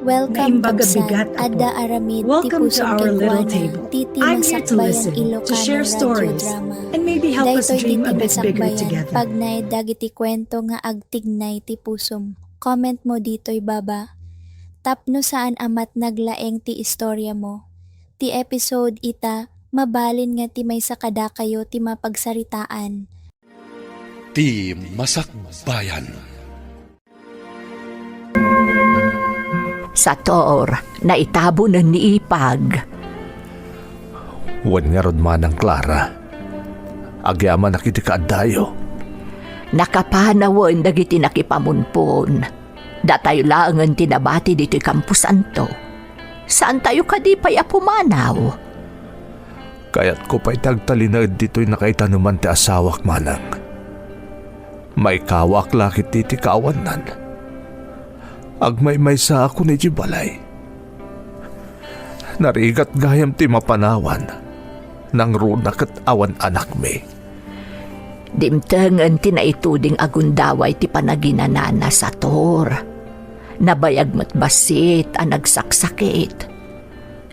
Welcome Naimbaga Kabsat, bigat ako. Ada Aramid, Welcome to Tipusong our little Kekwana, table. Titi I'm here to Masakbayan listen, to Ilocano share stories, Radyodrama. and maybe help us Daytoy dream Titi a bit bigger Masakbayan, together. pagnay dagiti kwento nga agtignay ti pusom. Comment mo dito'y baba. Tapno saan amat naglaeng ti istorya mo. Ti episode ita, mabalin nga ti may sakada kayo ti mapagsaritaan. Ti Masakbayan. Sa tor, na itabo na ni Ipag. Wan nga rod manang Clara. Agyaman na kiti kaadayo. Nakapanawan dagiti nakipamunpon. Datayo laangan tinabati dito'y Kampusanto. Saan tayo kadipay apumanaw? Kaya't ko pa'y tagtalinad dito'y nakaitanuman ti asawak manang. May kawak lakit ti kawanan. Agmay-may sa ako ni Jibalay. Narigat gayam ti mapanawan. Nang runak at awan anak me. Dimtengan tinaituding agundaway ti panaginanana sa tor. Nabayag mo't basit ang nagsaksakit.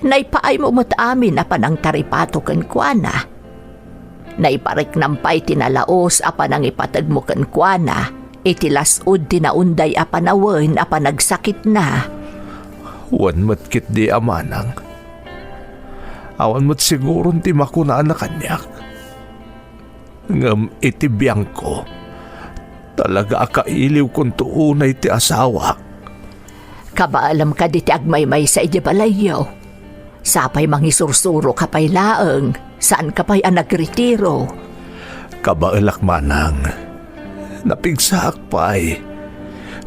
Naipaay mo mo't amin na panang taripato ken kuana. Naiparik nampay tinalaos a panang ipatag mo ken kuana. Itilasod tinaunday a panawen a panagsakit na. Wan matkit di amanang. Awan mo't siguro ti makunaan na kanyak. Ngam itibiyang ko. Talaga akailiw kung tuunay ti asawak. Kabaalam ka di ti agmaymay sa ijabalayaw. Sapay mangisursuro kapay laeng. Saan kapay ang nagretiro? Kabaalak manang. Napigsaak pa'y.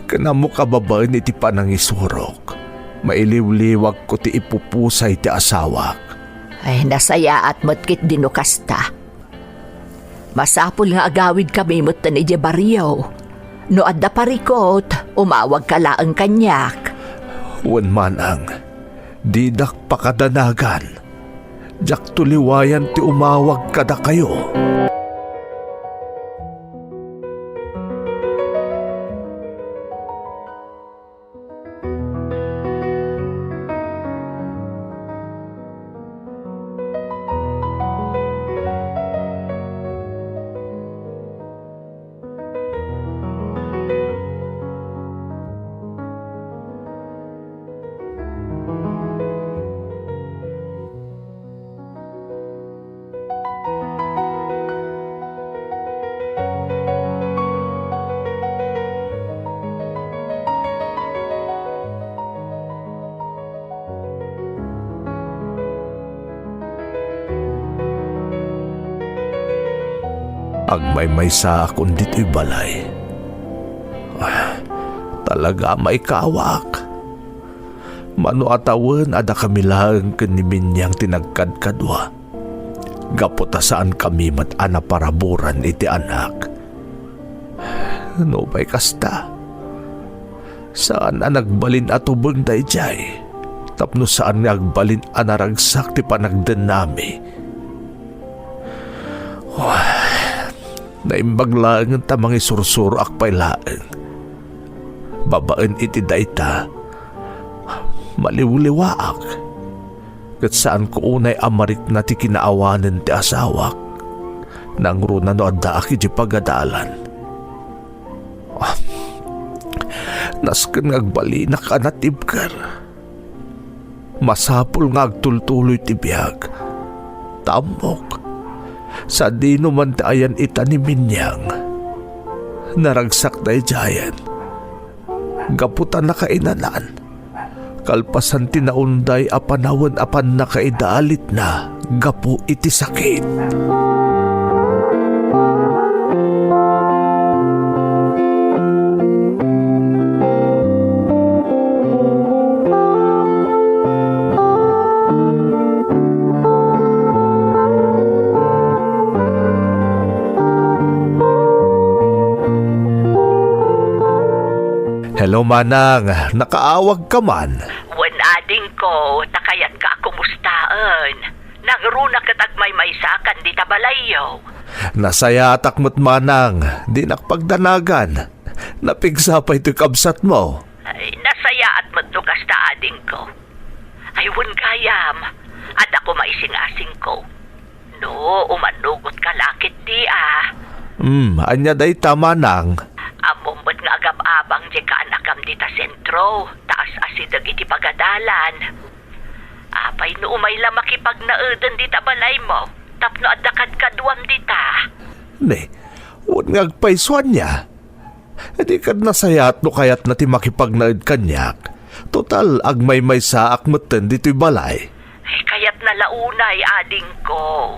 Kanamo kababaan iti panangisurok. Mailiw-liwag ko ti ipupusay ti asawak. Ay nasaya at matkit dinukasta. Masapul nga agawid kami mo't ni Jebaryo. No adda parikot, umawag ka laang kanyak. Wan manang. Didak pakadanagan. Jak tuliwayan ti umawag kada kayo. Agmay-may sa akong dito'y balay. Talaga may kawak. Mano atawan ada kami lang kaniminyang tinagkadkadwa. Gaputa saan kami mat anaparaburan iti anak. No may kasta. Saan nagbalin atubong dayjay. Tapno saan nagbalin anaragsak ti panagden nami. Naimbaglaang tamang isursuro akpay laeng. Babaan iti dayta. Maliwliwaak. Kat saan ko unay amarik na ti kinaawanan ti asawak. Nang runa no adda aki di pagadalan. Nasken ngagbali na kanatibkar. Masapul nga agtultuloy ti biyag. Tamok. Sa di naman tayan itaniminyang. Naragsak na jayan. Gaputan na kainanan. Kalpasan tinaunday apanawan apan na kaidaalit na. Gapu iti sakit. Hello manang, nakaawag ka man. Wanading ko, takayat ka kumustaan. Nangruna katagmay-may sakan di tabalayaw. Nasaya atak mo't manang, di nakpagdanagan. Napigsa pa ito kabsat mo. Ay, nasaya at magtukastaan umanugot ka lakit di Anya day tama nang. Amumot nga agab-abang di ka anakam dita sentro, taas asidag iti pagadalan. Apay no umay la makipagnaedan dita balay mo, tapno adakad kaduam dita. Ne, huwag ngagpaiswan niya. Di kad nasayat no kayat na ti makipagnaed kanyak. Total, agmay-may saak meten dito'y balay. Kayat nalaunay, ading ko.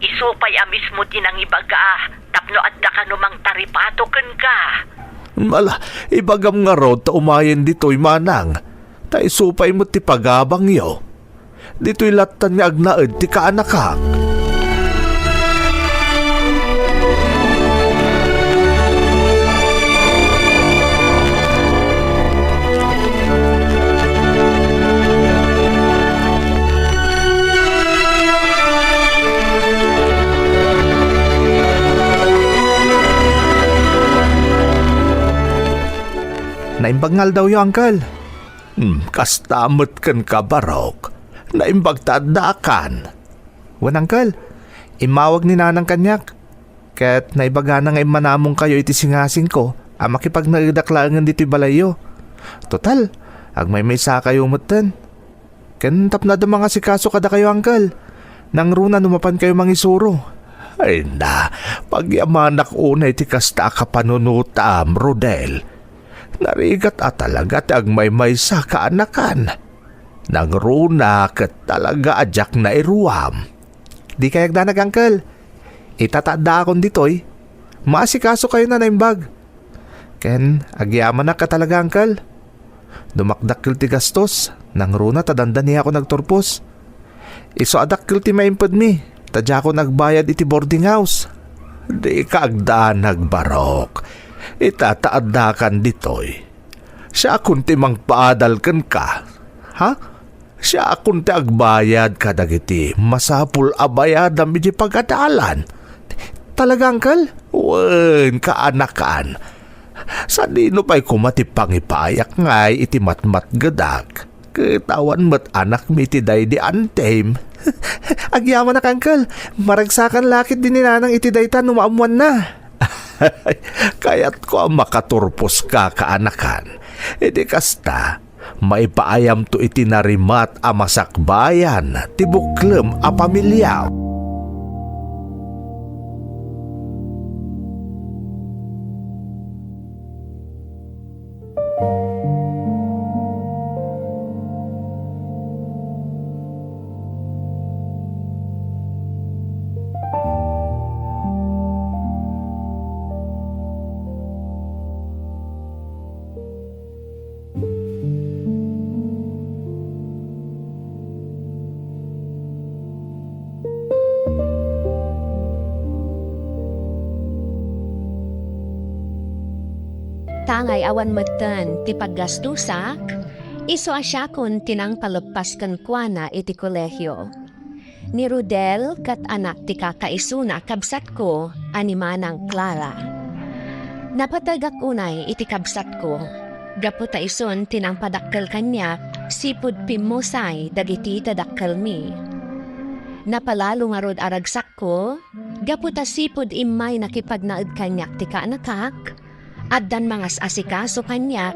Isupay amis mo din ang ibaga, tapno adda ka numang taripatoken ka. Mala, ibagam nga road ta umayen dito'y manang. Ta isupay mo ti pagabang yo. Dito'y latan nga agnaed ti kaanakak. Naimbagngal daw yung uncle. Kastamot kan ka barok. Naimbag tadakan. Wan uncle, imawag ni nanang kanyak. Kaya't naibaga na nga manamong kayo iti singasing ko. Makipag naidaklangan dito'y balayo. Total, agmay-may sa kayo mutan. Kantap na mga sikaso kada kayo uncle. Nang runa numapan kayo mangisuro. Ay na, pagyamanak unay ti kasta ka panunutam, Rodel. Narigat at talaga agmay-may sa kaanakan. Nang runa kat talaga adyak na iruam. Di kayag danag, uncle. Itatada akong dito'y. Maasikaso kayo na naimbag. Ken, agyaman na ka talaga, uncle. Dumakdakil ti gastos. Nang runa tadanda niya ako nagturpos. Iso adakil ti maimpad mi. Tadya ako nagbayad iti boarding house. Di ka agdaan nagbarok. Itataadakan ditoy. Siya akong ti mangpaadalkan ka. Ha? Siya akong ti agbayad ka dagiti masapul abayadam iti pagadalan. Talaga, uncle? Wen, kaanakan. Sa dino pa'y kumatipang ipayak ngay iti matmat gadak. Kitawan mat anak mi ti day di antame. Agyaman na, uncle. Maragsakan lakit din ni nanang iti dayta numaamuan na. Kaya't ko makaturpos ka kaanakan. Iti kasta, maipaayam to iti narimat a masakbayan, tibuklem a pamilya. Tangay awan matan ti paggastusak, iso asya kun tinang palagpas kan kuana iti kolehyo. Ni Rodel kat anak ti kakaisuna kabsat ko animanang Clara. Napatagak unay iti kabsat ko, gaputa ison tinang padakkel kanya sipud pimusay dagiti tadakkel mi. Napalalo nga rod aragsak ko, gaputa sipud imay nakipagnaed kanyak ti kaanakak, addan mangas asikaso kanyak,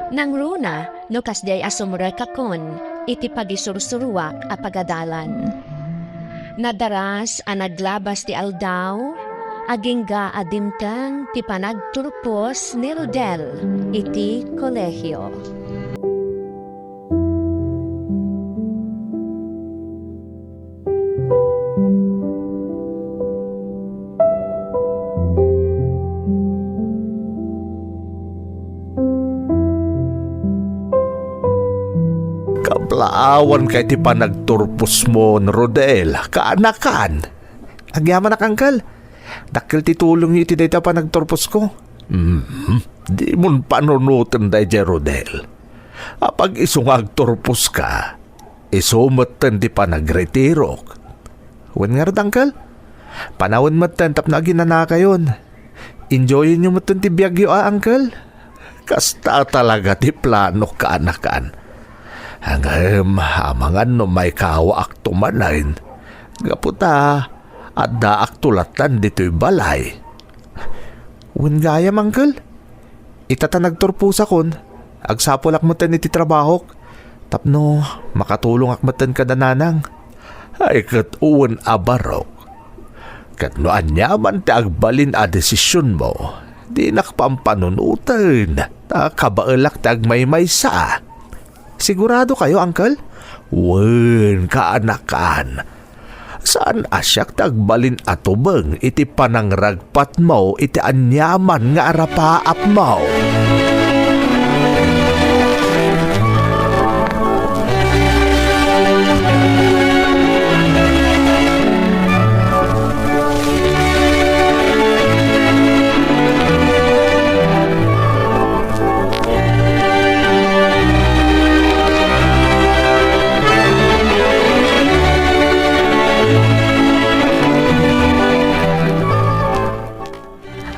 nang runa no kasday asumreka kon, iti pagisursuruak a pagadalan. Nadaras a naglabas ti aldaw, agingga adimtang ti panagturpos ni Rodel, iti kolehyo. Kablaawan kay ti panagturpos mo, Rodel, kaanakan. Agyaman na, uncle. Dakil ti tulong iti dayta panagturpos ko. Di mon panunutan day di, Rodel. Apag isungag turpos ka, isumatan ti panagretirok. Wen nga rin, uncle. Panawin matan tap na ginanaka yun. Enjoyin nyo matan ti biyagyo, uncle. Kasta talaga ti plano kaanakan. Hanggang amangan no may kawaak tumanain. Gaputa, at daak tulatan dito'y balay. Wen gayam, Uncle. Itata nagturpusa kon. Agsapol akmatan iti trabahok. Tapno, makatulong akmatan kada nanang. Ay kat uwan abarok. Kat no anyaman ti agbalin a desisyon mo, di nakpampanunutan. Kabaelak ti agmaymaysa. Sigurado kayo, Uncle? Wen, kaanakan. Saan asyak tagbalin atubeng iti panangragpat mo iti anyaman nga arapaap mo?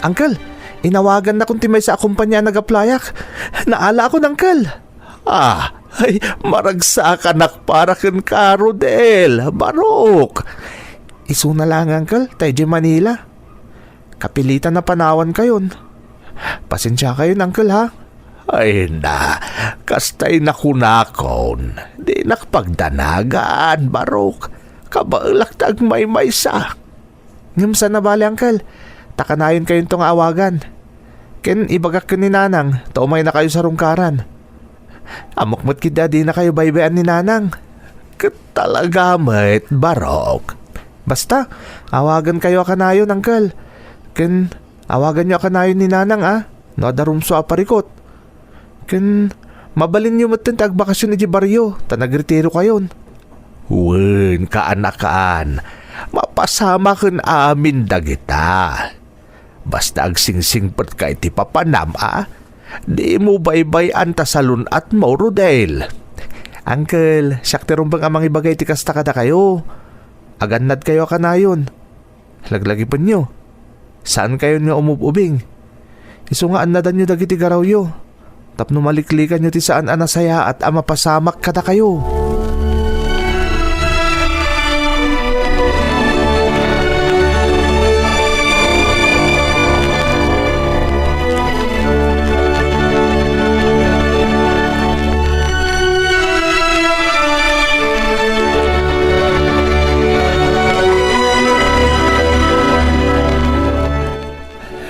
Uncle, inawagan na kung timay sa akumpanya nagaplayak. Naala ako, Uncle. Ay, maragsakan para ken ka, Rodel. Barok. Isu na lang, Uncle, tayo di Manila. Kapilitan na panawan kayon. Pasensya kayo, Uncle, ha? Ay na, kastay na kunakon. Di nakpagdanagan, Barok. Kabaelak tag may-maysa. Ngumsa na bali, Uncle. Takanayon kayong tong awagan. Ken ibagak ka ni Nanang, taumay na kayo sa rungkaran. Amokmot kita di na kayo baybayan ni Nanang. Katalaga met, Barok. Basta, awagan kayo kanayon, Uncle. Ken awagan nyo kanayon ni Nanang, no darumso aparikot. Ken mabalin nyo matin tagbakasyon ni Jibaryo, tanagritiro kayon. Wen, kaanakaan. Mapasama ken amin dagita. Basta agsingsingpet ka iti papanam, di mo baybayan ta salun at mo, Rodel. Uncle, siyak terumbang amang ibagay ti kasta kada kayo. Agannad kayo kanayon. Laglagi pa nyo. Saan kayo nga umububing? Isu nga annadan nyo dagiti garawyo. Tapno maliklikan nyo ti saan anasaya at amapasamak kada kayo.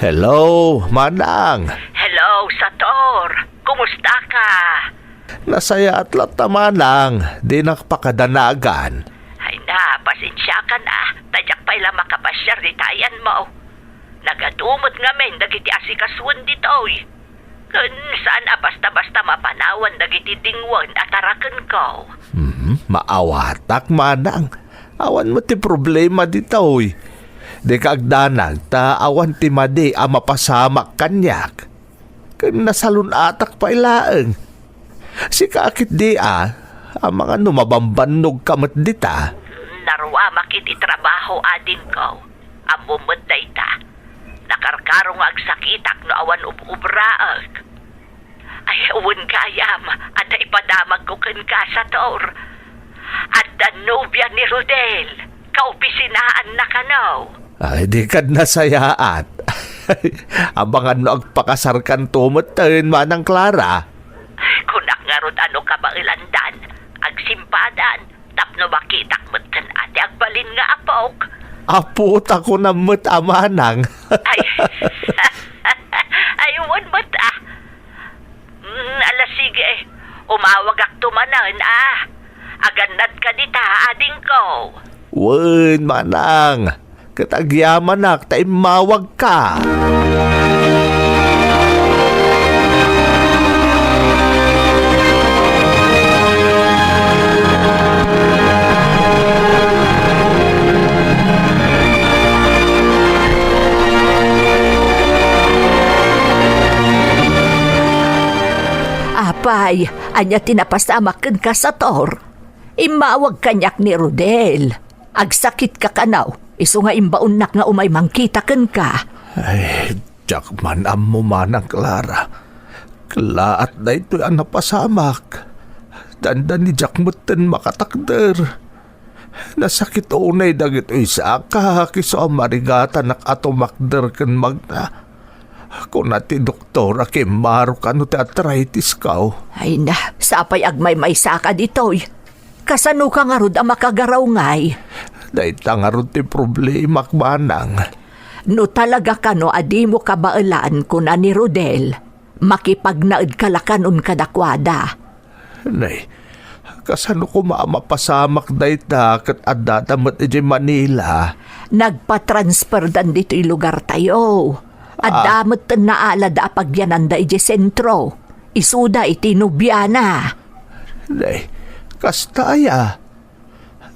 Hello, Manang. Hello, Sator. Kumusta ka? Nasaya at lata, Manang. Di nakpakadanagan. Ay na, pasensya ka na. Tadyak pa'y lang makapasyar di tayan mo. Nagadumot nga men, dagiti asikaswan ditoy. Kun saan basta-basta mapanawan dagiti dingwan at arakan ko. Maawatak, Manang. Awan mo ti problema ditoy. Di kaagdanag ta awan ti madi a mapasamak kanyak. Kan nasalun atak pa ilaeng. Si kakit di ang mga numabambanog kamat dita. Narwa makiti trabaho adin ko. Amumot da ita. Nakarkarong agsakitak no awan ubraag. Ay uwan kayam at ipadamag ko kan ka sa tor. At the nobya ni Rodel. Kaupisinaan na kanaw. Ay, di kad nasayaat. Abangan no agpakasarkan tumatan, Manang Clara. Kunak nga rod ano ka ba ilandan, agsimpadan, tapno makitak mo't kan ate agbalin nga apok. Apot ako na mo't Manang. Ay, uwan mo't alas sige, umawag ak tumanan Agannad ka dita, ading ko. Wen, Manang. Katagyaman nak, taimawag ka. Apay, anya tinapasamakan ka sa tor. Imawag kanyak ni Rodel. Agsakit ka kanaw. Isu nga imbaunnak nga umay mangkitaken ka. Ay, jakman mo, Manang Clara. Klaat na ito ang napasamak. Dandan ni Jack Mutten makatakder. Nasakit unay dagit isa ka kiso marigatan nak ato makder ken magna. Kung nati doktora kay maro ka no ti arthritis ka. Ay na, sapay agmay may saka ditoy. Kasano ka nga rod ang makagaraw ngay? Dahil tangarod ti problema manang. No talaga ka no adi mo kabailan ko na ni Rodel. Makipagnaid kalakanon kadakwada. Nay, kasano ko mapasamak dayta kat adadamat iti Manila. Nagpa-transfer dan dito lugar tayo. At damot na alad apagyanan da iti sentro. Isuda iti Nubiana. Nay, kastaya.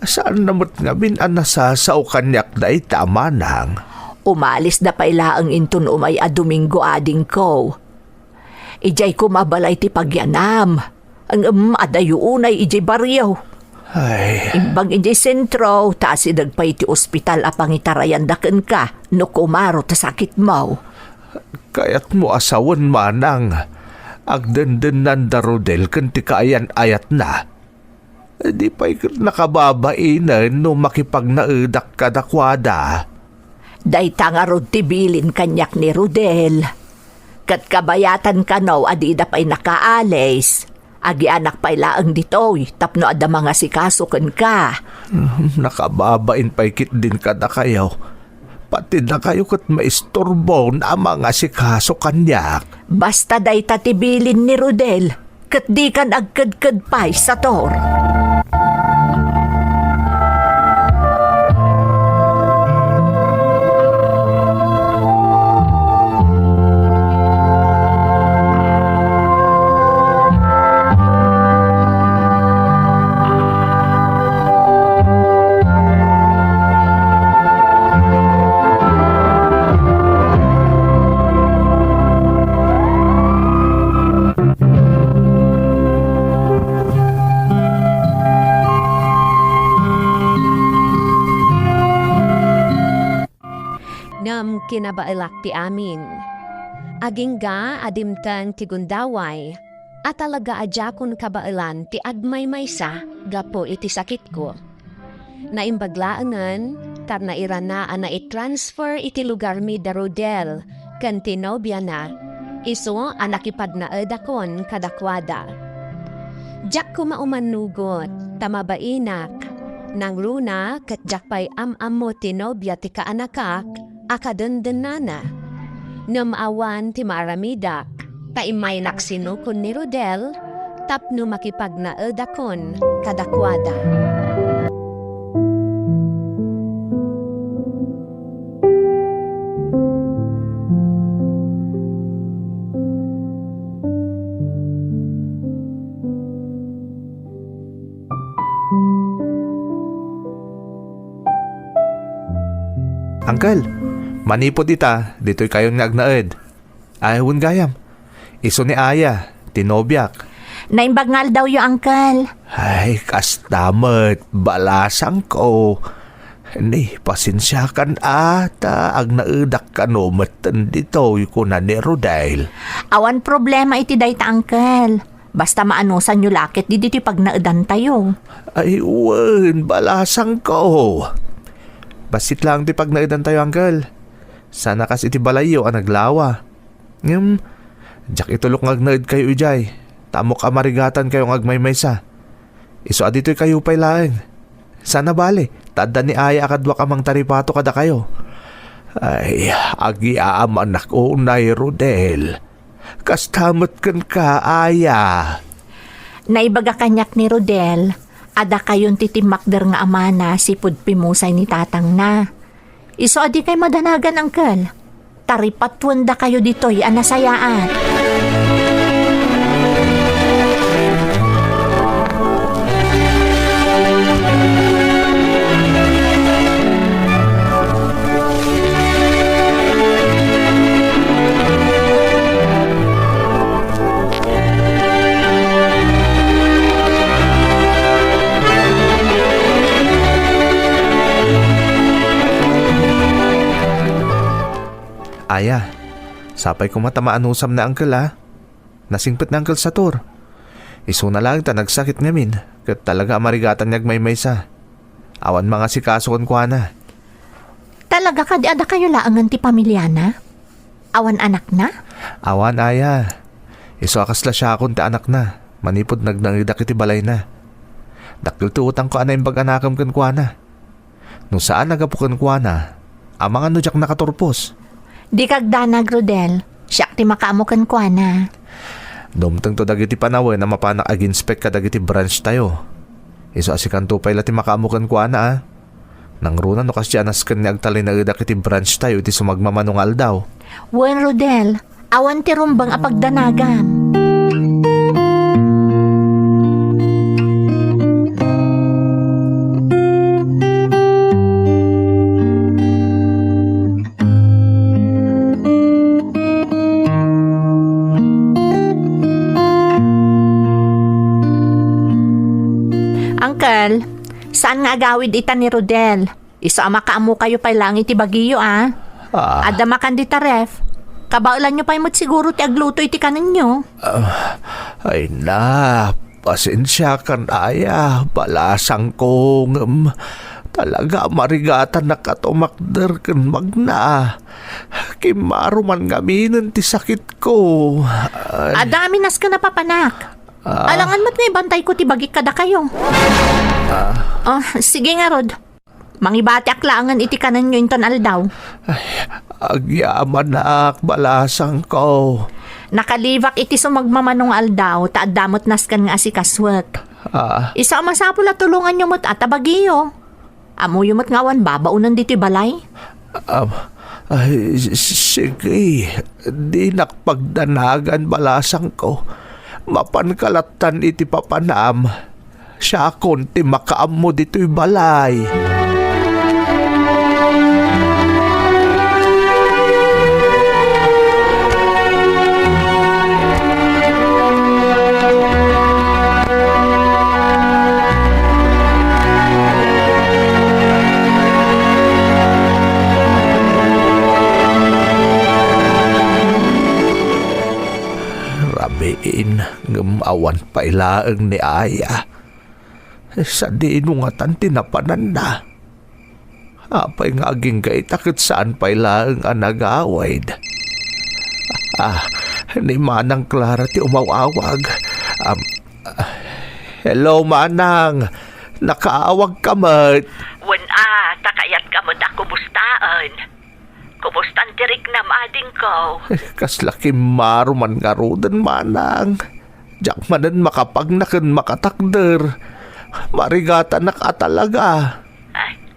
Saan namot nga nasasaw kanyak dayta manang? Umalis na pailaang intun umay a Domingo ading ko. Ijay ko mabalay ti pagyanam. Ang adayuunay ijay baryo. Ay, Imbang ijay sentro, taas idagpay ti ospital a pangitarayan daken ka, no kumaro ta sakit mo. kayat mo asawan manang. Agdenden nanda Rodel kan ti kaayan ayat na. Di pa'y nakababainan no makipagnaudak kadakwada. Day tangarod ti bilin kanyak ni Rodel. Kat kabayatan ka no, adi da pa'y nakaalis. Agi anak pa'y laang ditoy, tapno ada mga sikasukan ka. Nakababain pa'y kit din kada kayo. Pati na kayo kat maistorbo na mga sikaso kanyak. Basta day tatibilin ni Rodel, kat di kan agkad-kad pa'y sa tor. Nam kinabailak ti amin. Agingga adimtan ti gundaway, at talaga adjakon kabailan ti agmay maysa gapo iti sakit ko. Naimbaglaanan, tar nairana na i-transfer iti lugar mi da Rodel, kan tinobya na, iso anakipad na edakon kadakwada. Jak ko maumanugot, tamabainak, nang runa kat jakpay am-am mo tinobya ti kaanakak, akadandanana. Namawan ti maramidak, taimay naksino kun ni Rodel, tapno makipagnaedakon kadakwada. Uncle, manipod ita, dito'y kayon nga agnaed. Ayawon gayam. Iso ni Aya, tinobyak. Naimbagngal daw yung uncle. Ay, kastamet, balasang ko. Ni, pasensya kan ata, agnaedak ka no, matan dito'y ko na ni Rodel. Awan problema iti day ta uncle. Basta maanusan nyo lakit, di dito pagnaedan tayo. Ay, wen, balasang ko. Basit lang di pag naidan tayo, uncle. Sana kasi iti balayo ang naglawa. Jak itulok ng agnaid kayo ijay. Tamok amarigatan kayo ng agmaymaysa. Iso adito'y kayo pa'y laeng. Sana bale, tada ni Aya akadwa kamang taripato kada kayo. Ay, agi aamanak unay Rodel. Kastamot kan ka, Aya. Naibaga kanyak ni Rodel, ada kayon titimakder nga amana sipud pimusay ni tatang na. Iso adi kay madanagan uncle. Taripatwanda kayo ditoy anasayaan. Aya, sapay ko matamaan usam na uncle ha. Nasingpit na uncle sa tor. Iso na lang ta nagsakit ngamin, kat talaga amarigatan niyag may maysa. Awan mga si kaso kon kuana. Talaga ka di ada kayo laangan ti pamilya na? Awan anak na? Awan aya. Iso akasla siya akong ti anak na. Manipod nagnangidak iti balay na. Dakil ti utang ko anay bag-anakam kan kuana. No saan nagapukan kuana, ang mga nudyak nakaturpos. Di kagdanag, Rodel. Siya ti makaamukan kwa na. Dumtang to dagiti panawin na mapanak aginspect ka dagiti branch tayo. Iso asikan to pala ti makaamukan kuana ah. Nang runa no kasyanas kan ni agtalay na idak iti branch tayo iti sumagmamanungal daw. Wen, Rodel. Awan ti rumbang apagdanagan. Uncle, saan nga agawid ita ni Rodel? Isa makaamu kayo pa lang iti Baguio ah. Ada makan di taref. Kabaulan nyo pa imot siguro ti agluto iti kanin nyo. Ay na, pasensya kan aya, balasang kong talaga marigatan na katumakder kan magna. Kimaruman gaminan ti sakit ko. Adami nas ka napapanak. Alangan mo't nga ibantay ko ti bagik kada kayo. Sige nga Rod. Mangibati aklangan iti kanan nyo inton aldaw. Agyaman na balasang ko. Nakalivak iti sumagmamanong aldaw, taadamot nas kan nga asikaswek. Isa masapula tulungan nyo mo't atabagiyo. Amo yung mo't ngawan babaunan dito balay. Sige, di nakpagdanagan balasang ko. Mapankalatan iti papanam. Siya akon ti makaam mo dito'y balay. Ngamawan pa ilaang ni Aya. Sa dinungatan tinapanan na. Apay nga aging kaitakit saan pa ilaang anagawid. Ni Manang Clara ti umawawag. Hello Manang, nakaawag ka mat. Takayat ka mo da kubustaan. Kubustan tirik na mading ko. Kaslaki maruman nga rudan Manang. Diyak manan makapagnakan makatakder. Marigata na ka talaga.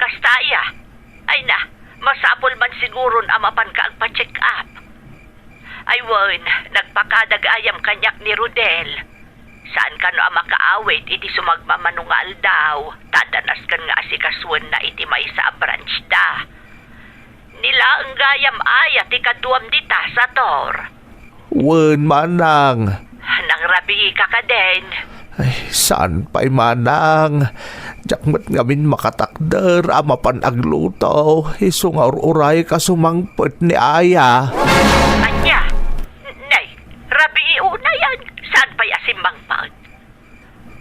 Kastaya. Ay na, masapol man siguro na mapan ka agpa-check up. Ay wan, nagpakadag-ayam kanyak ni Rodel. Saan ka no makaawit iti sumagmamanungal daw. Tadanas kan nga asikaswan na iti may sa branch da. Nila ang gayam aya ti kaduam dita sa tor. Wan Manang. Nang rabi ka ka din. Ay, saan pa'y Manang? Jakmat ngamin makatakder amapan agluto. Isungaur uray ka sumangpot ni Aya. Anya? Nay, rabi una yan. Saan pa'y asimbangpot?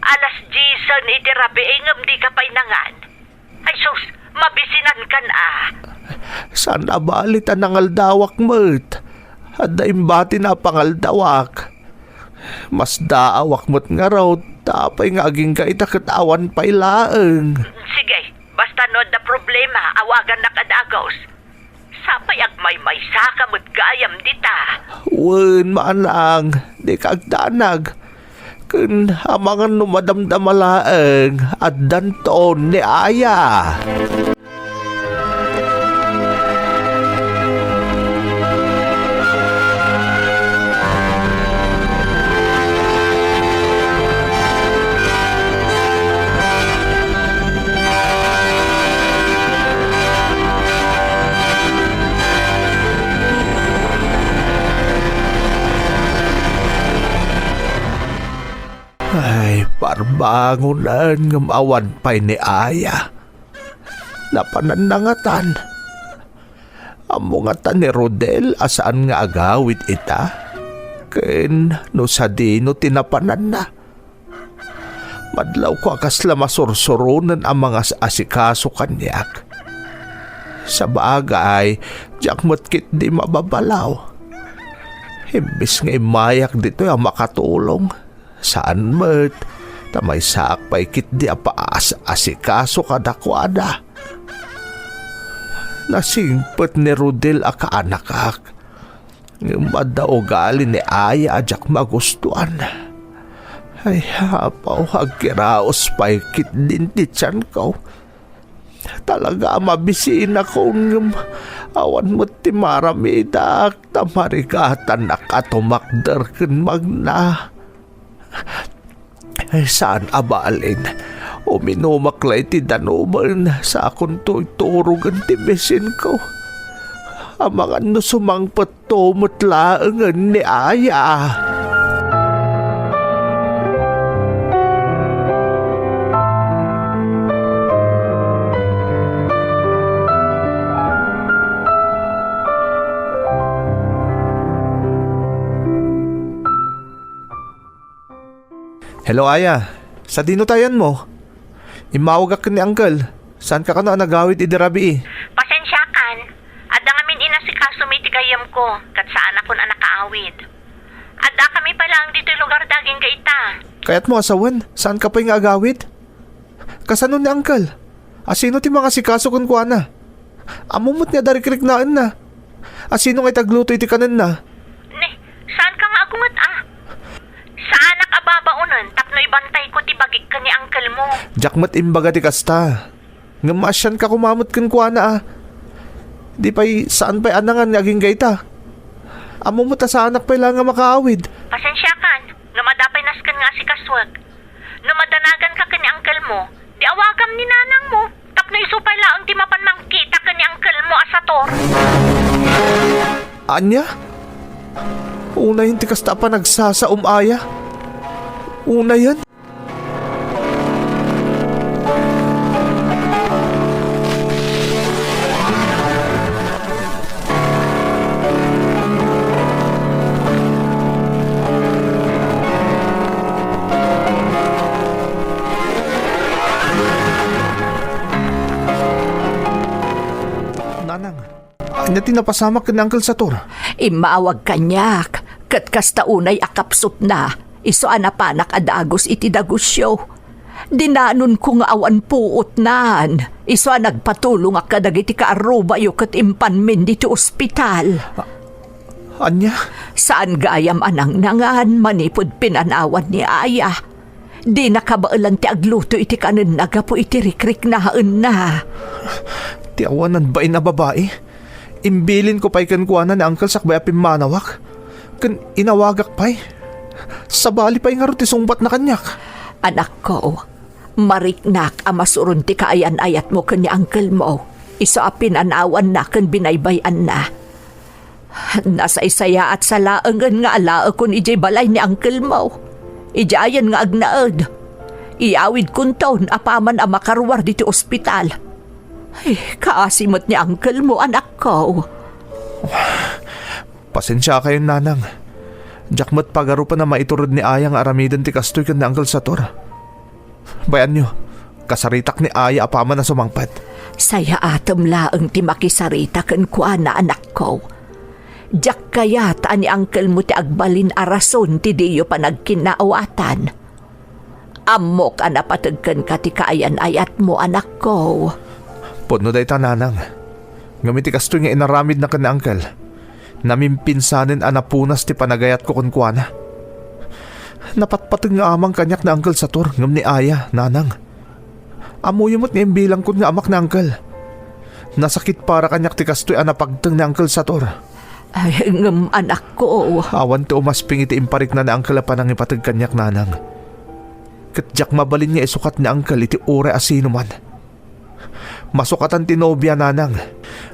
Alas Jason iti rabi ingam di ka pa'y nangan. Ay sus, mabisinan kan Saan abalitan ng aldawak mo't? Ada imbati na pangaldawak. Mas daawak mo't nga raw, tapay nga aging kaitakitawan pa'y laeng. Sige, basta no da problema, awagan na kadagos. Sapay agmay-may saka mo't gayam dita. Wen Manang, di kagdanag. Kun hamangan numadamdamalaeng at danton ni Aya. Ay, parbangunan ng awan pa'y ni Aya. Napananangatan. Amungatan ni Rodel asaan nga agawit ita. Ken no sa dino tinapanan na. Madlaw ko akasla masursurunan ang mga asikaso kanyak. Sa bagay, diyak mo't di mababalaw. Imbis nga imayak dito ang makatulong. Saan mo't tamay saak pa'y kit di asikaso kadakwada. Nasingpet ni Rodel akaanakak. Ngumadaw gali ni Aya ajak magustuhan. Ay hapaw agkiraos pa'y kit din ti tiyan ko. Talaga mabisiin ako ng awan mo ti maramidak tamarigatan nakatumakder ken magna. Saan abalin? Uminumaklay ti danuman sa akong turugan ti besin ko. Amangan no sumangpot tumutlaangan ni Aya. Hello Aya, sa dinutayan mo? Imawag ka ni Uncle. Saan ka na nagawid idirabi? Pasensya kan. Adda ngamin inasikaso may tigayam ko, kat saan ako na nakaawid. Adda kami pa lang dito lugar daging kaita. Kaya't mo asawan, saan ka pa yung agawid? Kasano ni Uncle? Asino ti mga sikaso kun kuha na? Amumot niya darikrik naan na. Asino ngay tagluto iti kanan na? Ne, saan ka nga agungat Sa anak ababaunan, tapno ibantay ko ti bagik ka ni uncle mo. Jakmat imbaga ti kasta. Ngamasyan ka kumamot kun kuha na Di pa'y saan pa'y anangan naging gaita. Amumot sa anak pa'y lang nga makaawid. Pasensya kan, nga madapay naskan nga si kaswag. No madanagan ka ni uncle mo, di awagam ni nanang mo. Tapno isupay laang di mapan mangkita ka ni uncle mo asator. Anya? Una yung tikasta pa nagsasaum Aya. Una yan. Nanang, anya tinapasama ka ni Uncle Sator. Imawag kanyak, kat kasta unay akapsot na, iso anapanak adagos iti dagusyo. Dinanon ko nga awan puot nan, iso nagpatulong akadagiti kaarubayo kat impanmin dito ospital. Anya? Saan gayam anang nangan manipod pinanawan ni Aya. Di nakabaalan ti agluto iti kanin nagapo iti rikrik na haan na. Ti awanan ba na babae? Imbilin ko pa'y kankuana ni Uncle Sakbay apim manawak. Kan inawagak pa'y. Sabali pa'y nga ro ti sungbat na kanyak. Anak ko, mariknak amasurun ti kaayan ayat mo kanya uncle mo. Iso apin anawan na kan binaybayan na. Nasa isaya at salaangan nga ala kun ijay balay ni uncle mo. Ijayan nga agnaad. Iawid kun taon apaman ang makarwar dito ospital. Ay, kaasimot ni uncle mo, anak ko. Pasensya kayo, nanang. Jakmat pagaro pa na maiturod ni Aya nga aramidan ti kastoy kan ni Uncle Sator. Bayan nyo, kasaritak ni Aya apaman na sumangpat. Saya atom laang ti makisarita kan kuana, anak ko. Jak kaya taan ni uncle mo ti agbalin arason ti diyo panagkinaawatan. Amok anapatagkan ka ti kaayan ayat mo, anak ko. Puno day tananang. Ngamiti kastoy nga inaramid na kan ni Uncle. Namimpinsanin anapunas ti panagayat ko kunkwana. Napatpatag nga amang kanyak na Uncle Sator ngam ni Aya, nanang. Amuyumot nga imbilang kun nga amak na Uncle. Nasakit para kanyak ti kastoy anapagtang ni Uncle Sator. Ay, ngam anak ko. Awan ti umasping iti imparik na ni Uncle panang ipatag kanyak, nanang. Katjak mabalin niya isukat ni Uncle iti ure asino man. Masukatan ti nobya, nanang.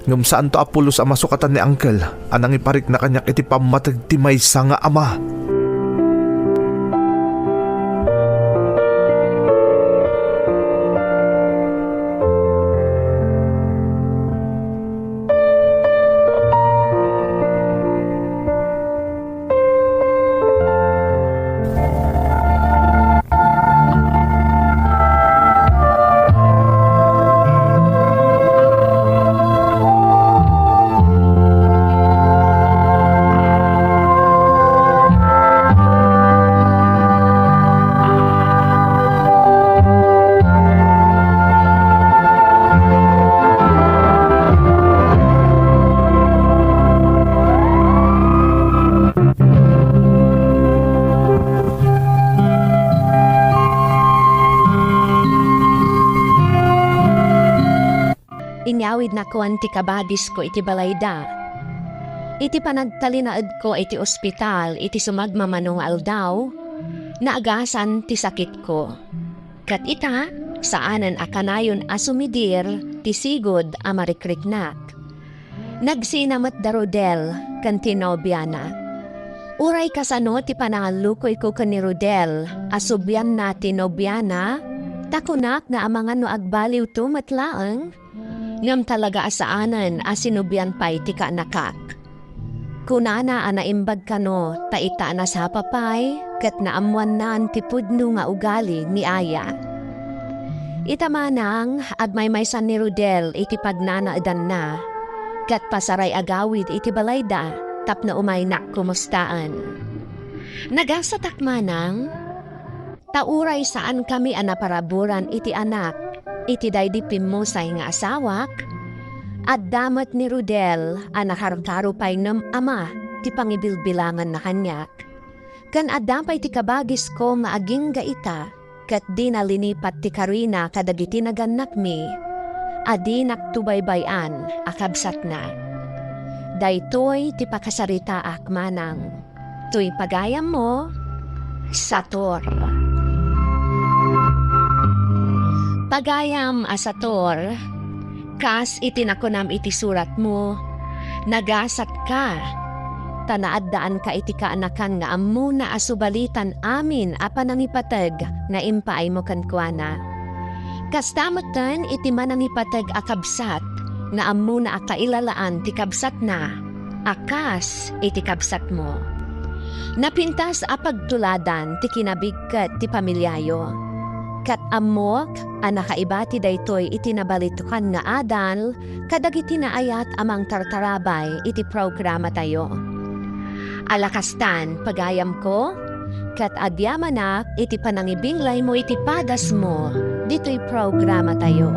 Ngam saan to apulos ang masukatan ni Uncle anang iparik na kanyak iti pamatag ti maysa nga ama. Ginyawid na ko ti kabadis ko iti balayda. Iti panagtalinaad ko iti ospital iti sumagmamanong aldaw, naagasan ti sakit ko. Kat ita, saanan akanayon asumidir ti sigod a marikriknak. Nagsinamat da Rodel kan tinobya na. Uray kasano ti panangalukoy ko kan ni Rodel, asubyan na tinobya na, takunak na amangan no agbaliw to matlaang. Ngam talaga asaanan asinubyan pa'y ti kanakak. Kunana anaimbag kano, taita na sa papay, kat naamuan naan ti pudno nga ugali ni Aya. Itamanang, agmaymaysan ni Rodel iti pagnanaadan na, kat pasaray agawid iti balayda, tapno umaynak kumustaan. Nagasatak manang, tauray saan kami anaparaburan iti anak, iti daydi pimusay nga asawak, at damat ni Rodel anakarkaro pa'y nam ama ti pangibilbilangan na kanyak. Kan adampay ti kabagis ko nga aging gaita, kat di nalinipat ti Karina kadagiti naganak mi, adi naktubaybayan akabsat na. Daytoy ti pakasarita ak manang, tuy pagayam mo, Sator. Pagayam asator, kas itinakunam iti surat mo, nagasat ka, tanaadaan ka iti kaanakan nga ammo na asubalitan amin apanangipatag na impaay mo kankwana. Kastamatan iti manangipatag akabsat na ammo na akailalaan ti kabsat na, akas iti kabsat mo. Napintas apagtuladan ti kinabigkat ti pamilyayo. Kat amok, anakaibati daytoy iti nabalitukan nga adal, kadagiti naayat amang tartarabay iti programa tayo. Alakastan, pagayam ko, kat adyamanak iti panangibinglay mo iti padas mo, dito'y programa tayo.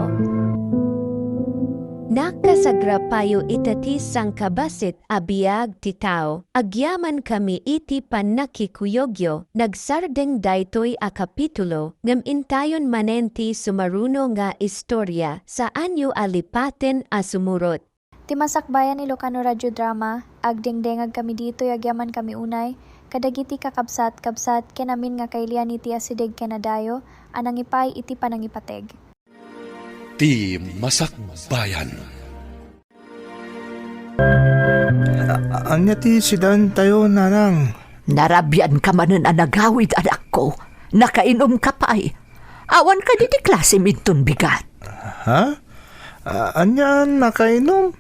Nakasagrapayo itati sang kabasit abiyag titaw, agyaman kami iti panakikuyogyo, nagsardeng daytoy a kapitulo, ngam intayon manenti sumaruno nga istorya, sa anyo alipaten a sumurot. Timasakbayan Ilocano Radio Drama, agdengdengag kami dito agyaman kami unay, kadagiti kakabsat kenamin nga kailian iti asideg kenadayo, anangipay iti panangipateg. Ti Masakbayan. Anya ti sidan tayo, nanang. Narabyan ka manen anagawid anak ko. Nakainom ka pa ay. Awan ka di klase minton bigat. Ha? Anya nakainom?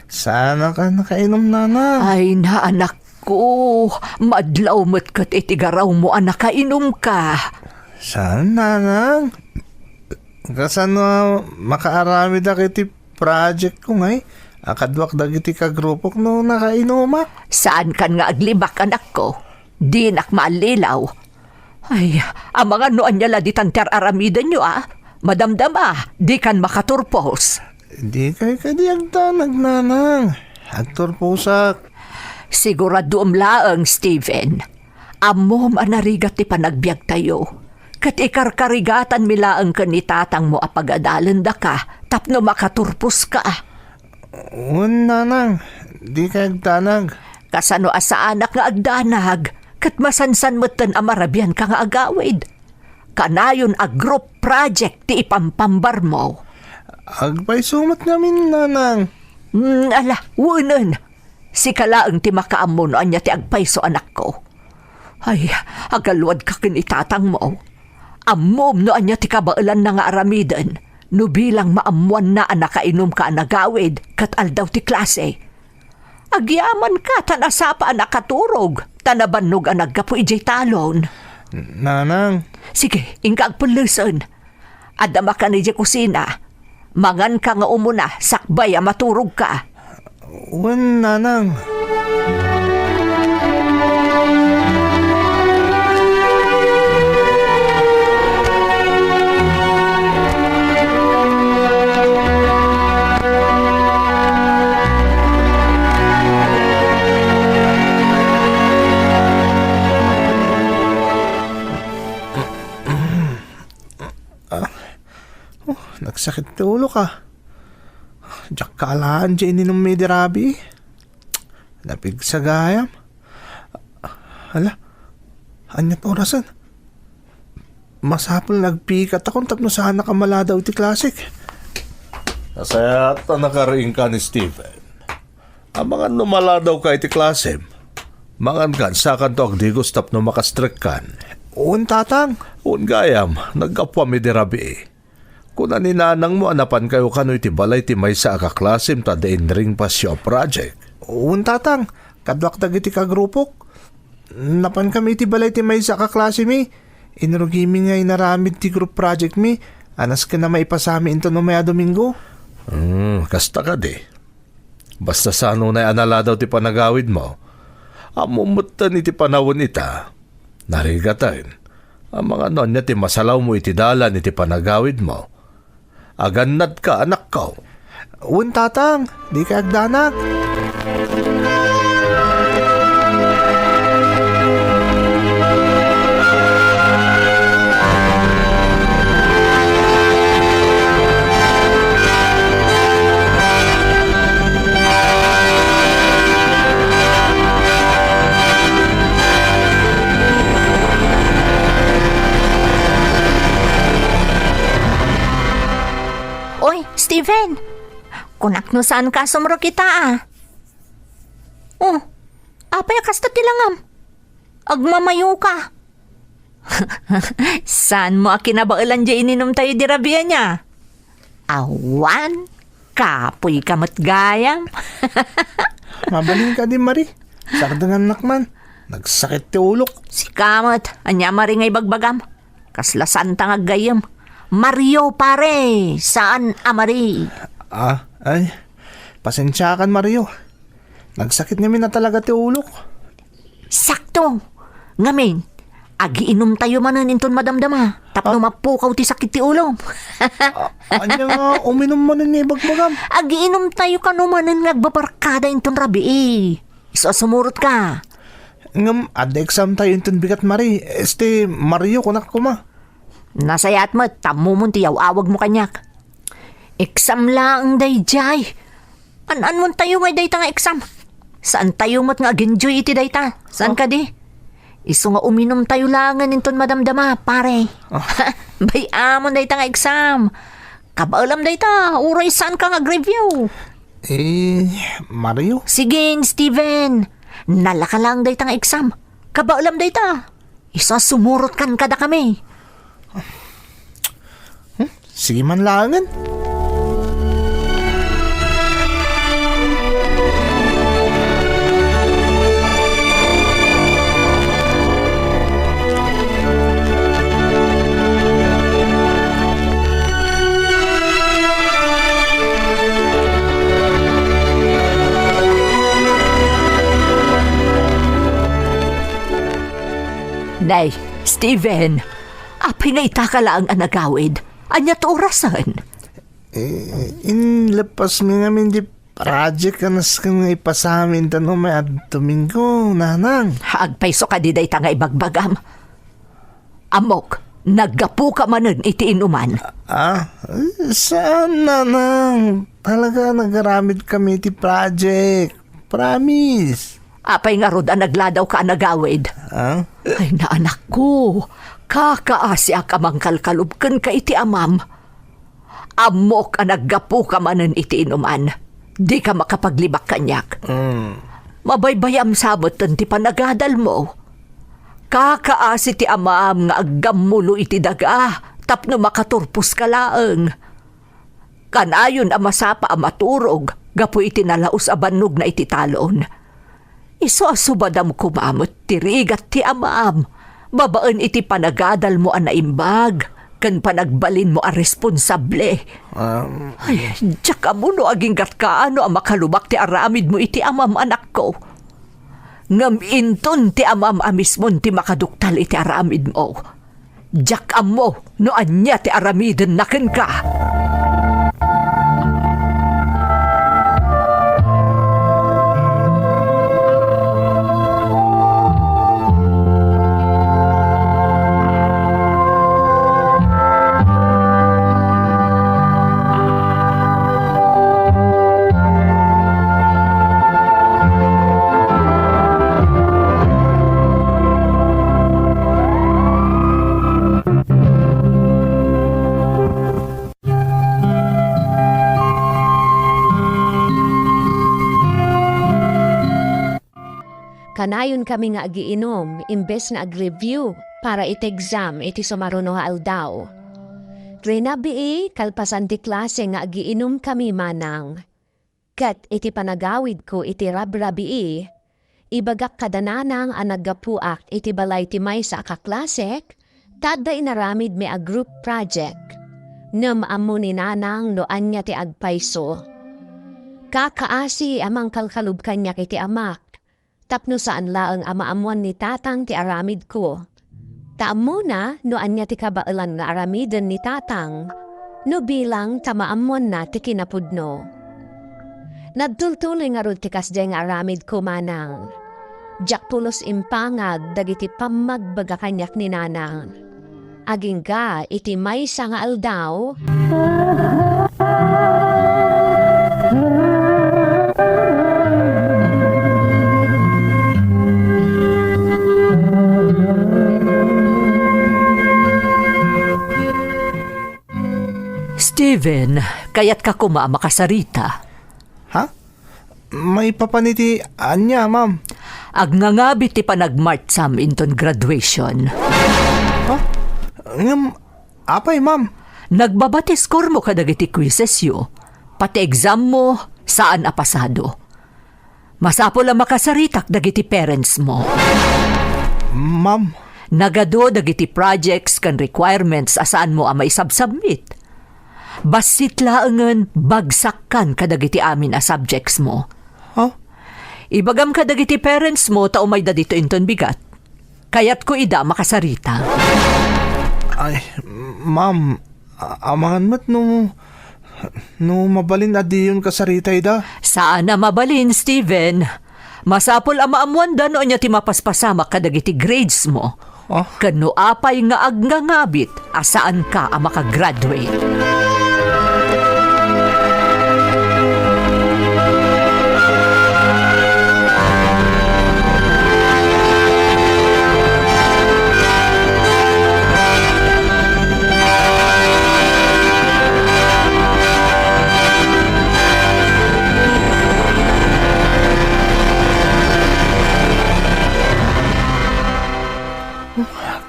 Sana ka nakainom, nanang. Ay na anak ko, madlaw mo't kat itigaraw mo nakainom ka. Saan, nanang? Kasano makaaramid akiti project ko ngay? Akadwak dagiti kagrupok no nakainumak. Saan kan nga aglibak anak ko? Di nak maalilaw. Ay, ang mga noan niya laditan ter aramidan nyo Madamdama, di kan makaturpos. Di kay kadi agdanag, nanang. Agturposak. Sigurado umlaang, Steven. Amo manarigat ti panagbiag tayo. Kat ikarkarigatan milaang kanitatang mo apagadalan da ka, tapno makaturpos ka. Nanang, di kay agdanag. Kasano asa anak nga agdanag, kat masansan mo't amarabyan ka nga agawid. Kanayon a group project ti ipampambar mo. Agpay sumat namin, nanang. Ala, wunan. Si kalaang ti makaamon anya ti agpayso anak ko. Ay, agalwad ka kinitatang mo. Amom no anya ti kabailan na nga aramidan. No bilang maamuan na nakainom ka nagawid kat aldaw ti klase. Agyaman ka tanasapa nakaturog. Tanabannog ang naggapo ijay talon. Nanang. Sige, ingka agpuluson. Adama ka ni kusina. Mangan ka nga umuna, sakbay maturog ka. Nanang. Nagsakit ti ulo ka. Diyak kalaan dyan inom may dirabi. Lapig sa gayam. Hala, anyat orasan. Masapol nagpikat akong tapno sana ka maladaw ti klasik. Nasayat na nakariing ka ni Steven. Ang mga numaladaw ka iti klasem. Mangan kan sa kanto agdigos tapno makastrek kan. Un tatang. Un gayam, nagkapwa mi dirabi. Kung aninanang mo anapan kayo kano iti balay ti may sa akaklasim ta the ring pasyo project. Un tatang, kadwakdag iti kagrupok. Napan kami iti balay ti may sa akaklasim mi. Inrugi mi nga inaramid ti group project mi. Anas ka na maipasami into no maya Domingo. Kasta ka di. Basta sa ano na anala daw ti panagawid mo. Amumutan iti panawon ita. Narigatan. Ang mga non niya ti masalaw mo iti dalan iti panagawid mo. Agannad ka anak ko. Un tatang, di ka agdanak. Oy, Steven! Kunak no saan ka sumro kita ah? Oh, apay kasta tilangam. Agmamayo ka. Saan mo akinabailan dyan ininom tayo dirabiya niya? Awan, kapoy kamat gayam. Mabaling ka din, Marie. Sardangan nakman. Nagsakit ti ulok. Si kamat, anya maringay bagbagam. Kaslasan tangag gayam. Mario pare, saan amari? Ay, pasensya kan Mario. Nagsakit ngamin na talaga ti ulok. Sakto. Ngamin, agiinom tayo manan inton madamdama. Tapno mapukaw ti sakit ti ulo. Anya nga, uminom mo ni bagbagam. Agiinom tayo kanumanan nagbabarkada inton rabi eh. Iso sumurot ka. Ngam, ad exam tayo inton bigat Marie. Mario, kunak ko ma. Nasayat mo, tamo mo tiyaw, awag mo kanyak. Exam lang day jay. An mo tayo ngay dayta nga exam? Saan tayo mo't nga agenjoy iti dayta? Saan ka di? Iso nga uminom tayo langan inton madamdama, pare. Bay amon dayta nga exam. Kabaalam dayta, uray saan ka nga review? Mario? Sige, Steven. Nalaka lang dayta nga exam. Kabaalam dayta. Isa sumurot kan kada kami. Sige man langan. Nay, Steven, apay nga itaka lang ang nagawid. Anya to orasan? Inlapas mi namin di project anas ka nga ipasamin tanong may Domingo, nanang. Agpayso ka di day nga ibagbagam. Amok, naggapu ka manan iti inuman. Saan nanang? Talaga nagaramid kami ti project. Promise. Apay nga rod ang nagladaw ka nagawid. Ay naanak ko, kakaasya ka mang kalkalubkan ka iti amam. Amok ang naggapu ka manan iti inuman. Di ka makapaglibak kanyak. Mabaybayam sabot ti panagadal mo. Kakaasi ti amam nga aggamulo iti daga, tapno makaturpos ka laeng. Kanayon ang masapa ang maturog, gapu iti nalaos a banog na iti talon. Iso asubadam kumamot tirigat ti amam. Babaan iti panagadal mo ang naimbag. Kan panagbalin mo ang responsable. Ay, tsaka mo no aging katkaano ang makalubak ti aramid mo iti amam anak ko. Ngam inton ti amam amismon ti makaduktal iti aramid mo. Diyak mo no anya ti aramiden naken ka. Kanayon kami nga agiinom imbes nga ag-review para iti exam iti sumaruno nga aldaw. Grinabi kalpasan ti klase nga agiinom kami manang. Kat iti panagawid ko iti rabrabi ibagak kadananang ang naggapuak iti balay ti maysa kaklasek, tada inaramid me a group project. Nam amo ni nanang no anya ti agpayso. Kakaasi amang kalkalub kanya kiti amak, tapno saan laang amaamuan ni tatang ti aramid ko. Taamo na no anya ti kabailan nga aramidan ni tatang, no bilang tamaamuan na ti kinapudno. Nagtultuloy nga rod ti kasday nga aramid ko manang. Diyak pulos impangag dagiti pamagbaga kanyak ni nanang. Aging ga iti maysa nga aldaw. Steven, kaya't ka kuma makasarita. Ha? May papaniti anya, ma'am. Agnangabit ti panagmartsam inton graduation. Apay, ma'am. Nagbabati score mo kadagiti quizzes yo. Pati exam mo, saan apasado. Masapol ang makasaritak dagiti parents mo. Ma'am. Nagado dagiti projects kan requirements asaan mo ang maisabsubmit. Basit laangan bagsak kan kadagiti amin a subjects mo. Ibagam kadagiti parents mo ta umay da dito inton bigat. Kaya't ko ida makasarita. Ay, ma'am, amangan mo't no mabalin adi yun kasarita ida. Saan na mabalin, Steven? Masapol ang maamuan da no anya ti mapaspasamak kadagiti grades mo. Kano apay nga agnangabit asaan ka ang makagraduate.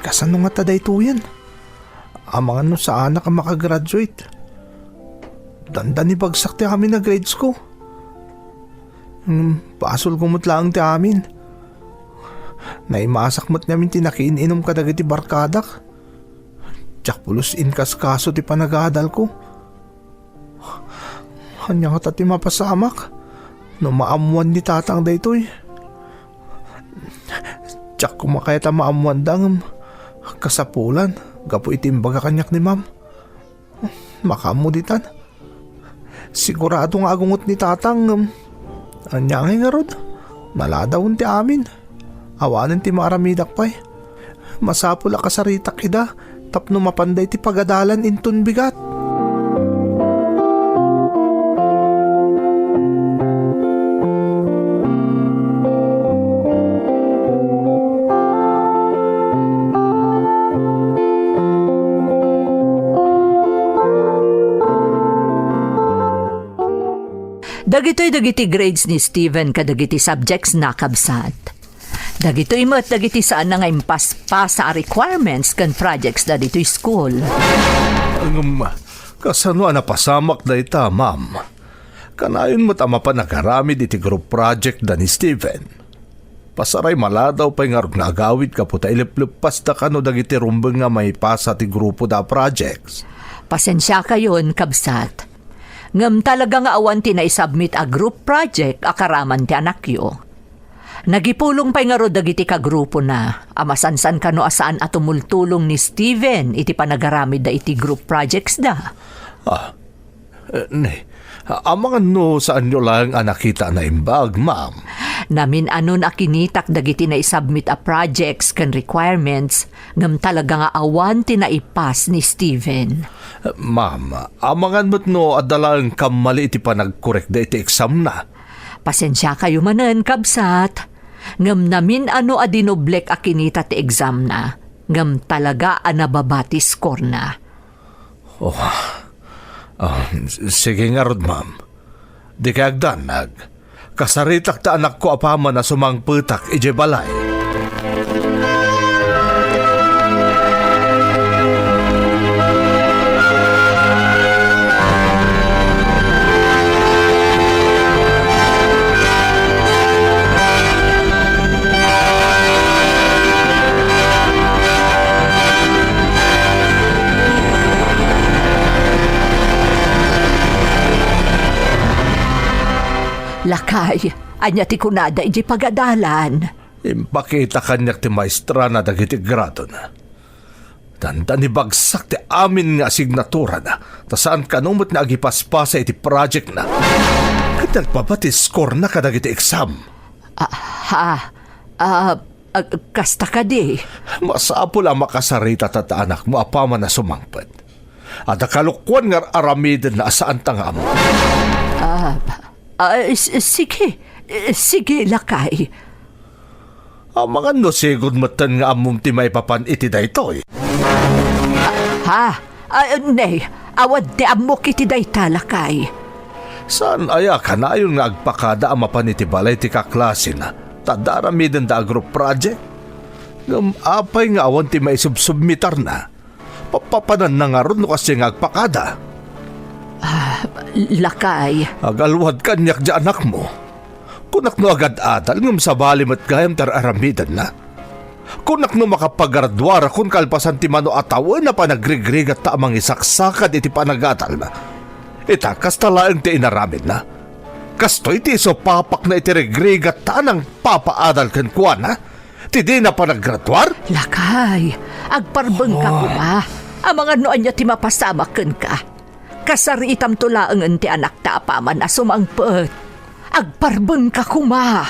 Kasano nga taday ito yan? Amangan no sa anak ang makagraduate. Dandan ni bagsak ti amin na grades ko. Pasol kumot lang ti amin. Naimasak mo't namin tinakiin-inom kadagiti barkadak. Tsak pulos inkas kaso ti panagadal ko. Hanya nga tati mapasamak. No maamuan ni tatang da ito'y. Tsak kumakayat ang maamuan dang kasapulan. Gapo itimbaga kanyak ni ma'am. Makamuditan. Sigurado nga agungot ni tatang. Anyangay nga rod. Naladawon ti amin. Awanan ti maramidak pa'y. Masapula kasaritak ida. Tapno mapanday ti pagadalan inton bigat. Dagitoy grades ni Steven kadagiti subjects na kabsat. Dagitoy mo't dagiti saan na nga impas pa sa requirements kan projects da dito'y school. Kasano napasamak da ita, ma'am? Kanayon mo't ama pa nagaramid iti group project da ni Steven. Pasaray maladaw pa'y nga nagawid ka po ta iliplupas da kano dagiti rumbeng nga may pasa ti grupo da projects. Pasensya kayon, kabsat. Ngam talaga nga awan ti na isubmit a group project akaraman ti anakyo. Nagipulong pa'y nga ro dagiti ka grupo na amasansan kano asaan at tumultulong ni Steven iti panagaramid da iti group projects da. Amangan no saan nyo lang nakita na imbag, ma'am? Namin anon akinitak dagiti na isubmit a projects kan requirements ngam talaga nga awan ti naipas ni Steven. Ma'am, amangan mo't no adalang kamali iti panagkorek da iti exam na. Pasensya kayo manen, kabsat. Ngam namin ano adinoblek akinita ti exam na. Ngam talaga anababati score na. Sige nga rod, ma'am. Di kay agdanag. Kasaritak ta anak ko apaman na sumangputak ije balay. Lakay, anya ti kunada iji pagadalan. Impakita kanyak ti maestra na dagiti grado na. Tanda ni bagsak ti amin nga signatura na. Ta saan kanumot na agipaspasa iti project na. Kadal pa ba ti score na kadagiti exam? Kasta ka di. Masapol ang makasarita tata anak mo apaman na sumangpad. At akalukwan nga aramidin na saan tanga mo. Sige, Lakay. Ang mga nosigod matan nga among ti may papan iti daytoy. Nay, awad ti amok iti dayta, Lakay. Saan aya ka na yun nga agpakada ang mapan iti balay ti kaklase na tadaramidin da group project? Apay nga awan ti may submitar na. Papapanan na nga ron no kasi nga agpakada. Lakay. Agalwad kanyak di anak mo. Kunak no agad adal ngam sa balim at gayam tar aramidan na. Kunak no makapagardwara kun kalpasan ti mano atawa na panagrigrig at taamang isaksakad iti panagatal na. Itakas talaang ti inaramid na. Kastoy ti so papak na iti rigrig at tanang papaadal kan kuwan na. Ti di na panagradwar? Lakay, agparbeng ka kuma. Ang mga noan niya ti mapasamakan ka. Kasari itam tulaangan ti anak ta apaman na sumangpet. Agparbeng ka kuma.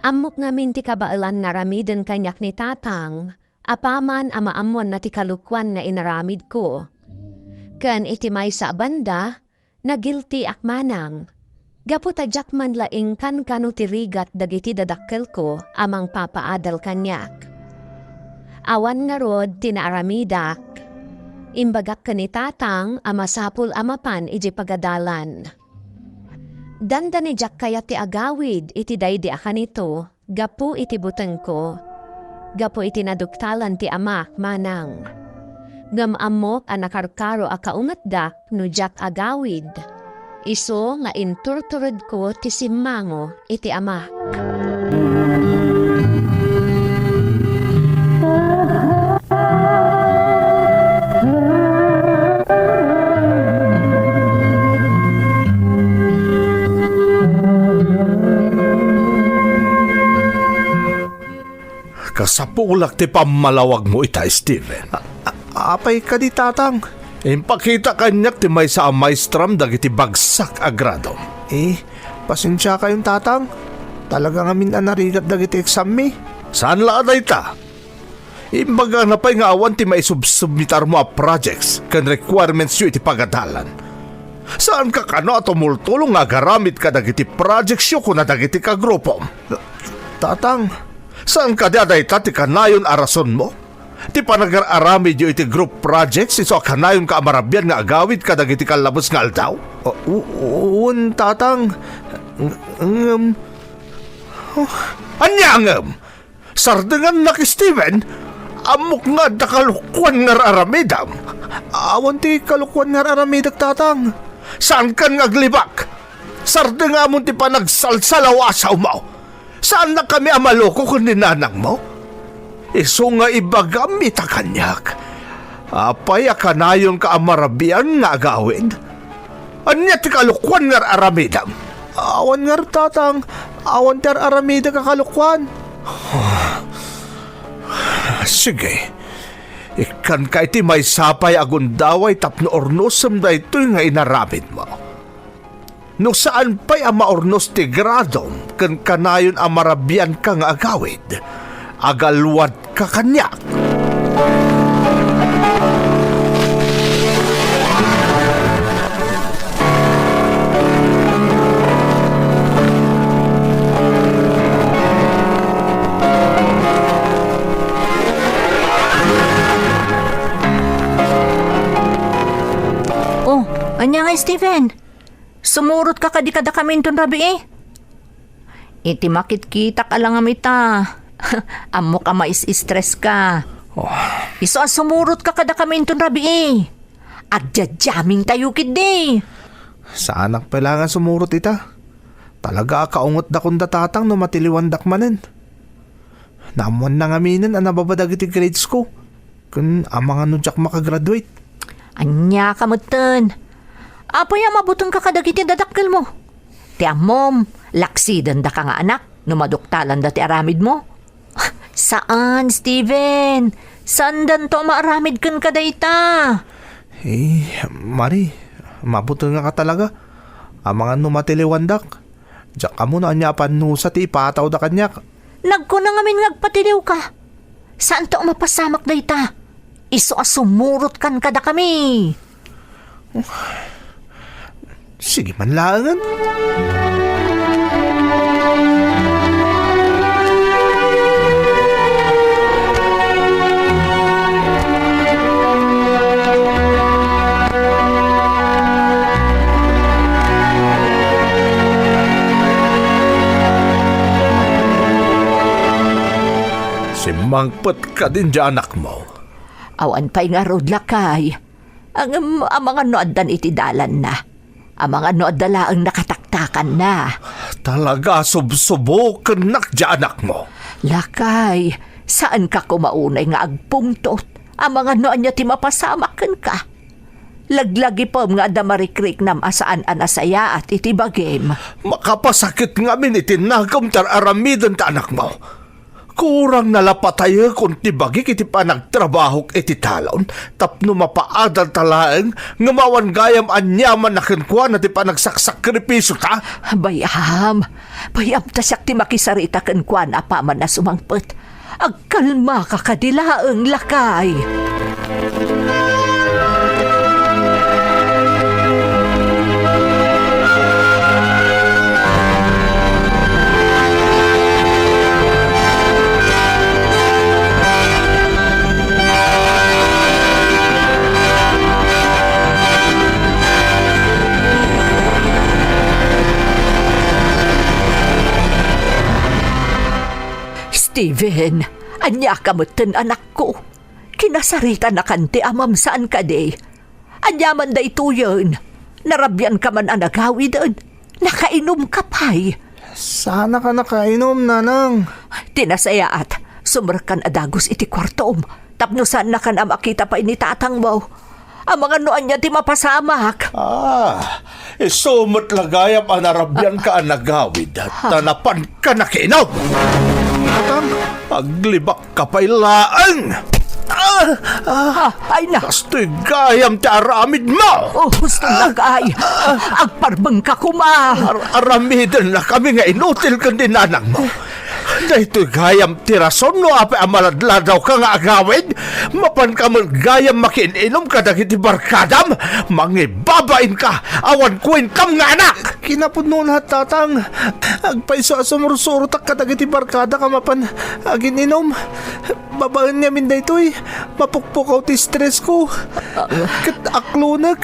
Amok namin ti kabailan naramiden kanyak ni tatang, apaman amaamon na ti kalukwan na inaramid ko. Kan iti may sa banda, na guilty akmanang. Gaputadyak man laing kan kano tirigat dagiti dadakkel ko amang papaadal kanyak. Awan nga rod tinaaramidak. Imbagak ka ni tatang amasapul amapan iji pagadalan. Danda ni Jack kaya ti agawid iti daydi akanito, gapu iti buteng ko. Gapu iti naduktalan ti amak manang. Gamamok a nakarkaro a kaungatdak no Jack agawid. Iso nga inturturod ko ti simmango iti amak. Kasapulak ti pamalawag mo ita, Steven. Apay ka di tatang. Impakita kanyak ti may sa amaistram dagiti bagsak agrado. Pasensya kayong tatang. Talagang amin anarigat dagiti exam mi. Saan laaday ta? Imbaga na pa'y nga awan ti may submitar mo a projects kan requirements yu iti pagadalan. Saan ka kano at tumultulong nga garamit ka dagiti projects yu kuna dagiti kagrupo? Tatang, saan ka daday ta ti kanayon arason mo? Ti panagar-aramid yu iti group projects iso kanayon ka amarabyan nga agawid ka dagiti kalabos nga aldaw? Uun, tatang. Anyangam! Sardengan na ki Steven, amok nga da kalukwan nga aramidam. Awan ti kalukwan nga aramidak tatang. Saan kan nga aglibak? Sardengan mo ti panagsalsalawasaw mo. Saan na kami amaloko kung ninanang mo? Iso nga ibagam ita kanyak. Apay akanayon ka amarabian nga agawid. Anya ti kalukwan nga aramidam. Awan nga tatang, awan ti aramida ka kalukwan. Sige. Ikan ka iti may sapay agundaway tapno ornosam da ito'y nga inaramid mo. No saan pa'y maornos ti gradom kan kanayon amarabian ka nga agawid. Agalwad ka kanyak. Oh, anya nga Steven? Sumurot ka kadikada kami ton rabi eh. Iti makit kita ka lang amita. Amo ka mais-stress ka. Iso sumurot ka kada kami ton rabi eh. Adjadjaming tayo kidi. Saan ang kailangan sumurot ita? Talaga kaungot da kung datatang no matiliwandak manin. Namuan na ngaminan ang nababadag iti grades ko. Kung amang ano jak makagraduate. Anya ka mutan. Apoy mabutong ka kadagiti dadakkel mo. Ti amom, laksidan da ka nga anak, numaduktalan da ti aramid mo. Saan, Steven? Saan dan to maaramid kan kadayta? Mari, mabuto nga ka talaga. Amang ano matiliwandak. Diyak ka muna anya panusa ti ipataw da kanyak. Nagko na ngamin ngagpatiliw ka. Saan to mapasamak dayta? Iso asumurot kan kada kami. Sige man langan. Simangpet ka din dyan anak mo. Awan pa'y nga rod lakay. Ang mga noadan iti dalan na. Ang mga noadala ang nakataktakan na. Talaga subsubo kenak dyan anak mo. Lakay, saan ka kumaunay nga agpungtot? Ang mga noan niya ti mapasamakan ka. Laglagi po nga damarikrik nam asaan anasaya at iti bagim. Makapasakit nga min itinagam tar aramidan ta anak mo. Kurang nalapatay kung tibagi kiti pa nagtrabahok iti talon tapno mapaadal talaeng ngamawan gayam anyaman na kenkwa na ti pa nagsaksakripiso ta. Bayam ta siyak ti makisarita kenkwa na paman na sumangpet. Agkalma ka kadilaeng lakay. Steven, anya ka mutin anak ko. Kinasarita na kanti amam saan ka de. Anya man da ito yun. Narabyan ka man ang nagawi doon. Nakainom ka pa'y. Sana ka nakainom, nanang. Tinasaya at sumrakan adagos iti kwartom. Tapno saan na ka na makita pa initatang mo. Ang mga noan niya ti mapasamak. Sumot lagayam ang narabyan ka ang nagawid at tanapan ka nakinom. Atang, paglibak ka pa'y laan. Ay na. Kasto'y gayam ti aramid mo. Gusto na kay. Agparbang ka kuma. Aramidan na kami nga inutil ka din nanang mo. Dahito'y gayam ti rason no ape amaladladaw ka nga agawid. Mapan ka man gayam makininom ka dagiti barkadam. Mangibabain ka. Awan kuin kam nga anak. Kinapod mo lahat tatang. Agpaiso asumursurutak ka dagiti barkada ka mapan agininom. Babain niya min daytoy. Mapukpukaw ti stress ko. Kat aklunag.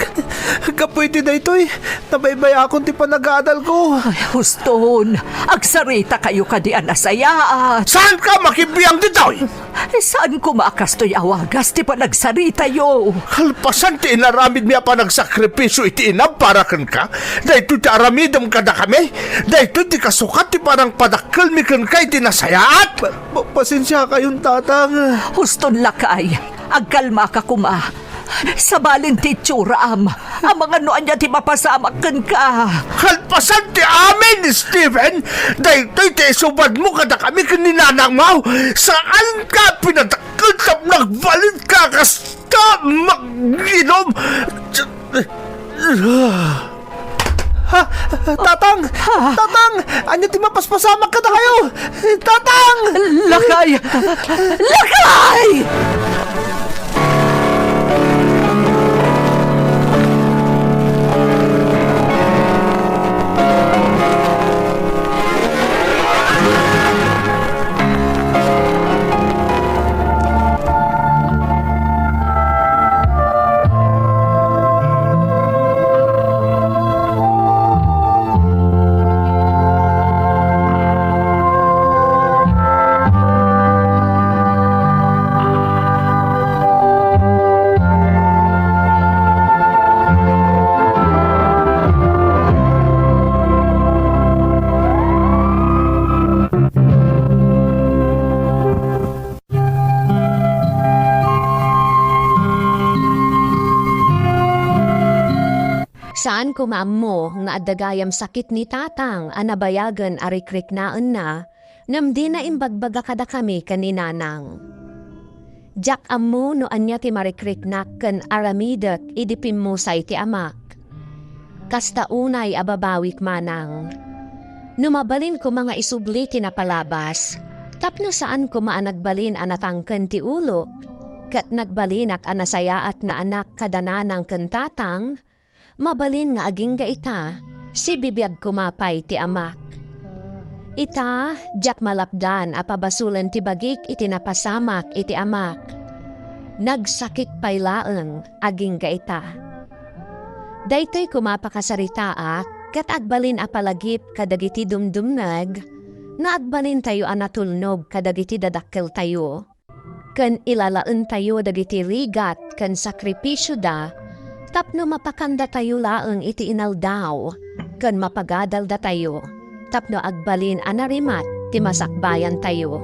Kapoy ti daytoy. Nabaybay akong ti panag-aadal ko. Ay, huston. Agsarita kayo kadian asaya at... Saan ka makibiyang ditoy? Saan ko maakastoy awagas ti panagsarita yo? Halpasan ti inaramid niya pa nagsakripisyo iti inam para kan ka. Dahito ti aramidam ka na kami. Dahito ti kasukat ti parang padakkel mi kan kay ti nasayaat. Pasensya kayong tatang. Huston lakay. agkalma ka kuma. Sa balin ti tsuram, ang mga noan niya ti mapasamakan ka. Halpasan ti amin, Steven! Dahil ti subad mo kada kami kaninanang mo! Saan ka pinadakitap nagbalit ka kasta mag-inom? Ha? Tatang! Tatang! Ano ti mapaspasamak ka na kayo? Tatang! Lakay! Lakay! Saan ko maammo nga adagayam sakit ni tatang anabayagan arikriknaan na namdi na imbagbaga kada kami kaninanang. Jak ammo no anya ti marikriknak kan aramidat idipim mo say ti amak. Kasta unay ababawik manang. Numabalin ko mga isubli ti napalabas, tapno saan ko maanagbalin anatangken ti ulo, kat nagbalinak anasayaat na anak kadananang kantatang, mabalin nga aging ita, si bibiyag kumapay ti amak. Ita, jak malapdan apabasulan ti bagik iti napasamak iti amak. Nagsakit pay laeng aging ita. Daytoy kumapakasarita kat agbalin apalagip kadagiti dumdumnag, na agbalin tayo anatulnog kadagiti dadakkel tayo. Kan ilalaen tayo dagiti rigat kan sakripisyo da, tapno mapakanda tayo laeng iti inaldaw, kan mapagadal da tayo, tapno agbalin anarimat ti masakbayan tayo.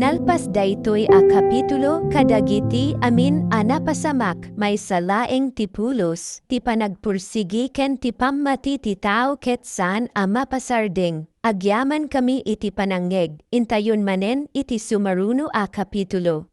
Nalpas daytoy a kapitulo kadagiti amin anapasamak may salaeng ti pulos, ti panagpursigi ken ti pammati ti tao ketsan a mapasarding. Agyaman kami iti panangeg, intayon manen iti sumaruno a kapitulo.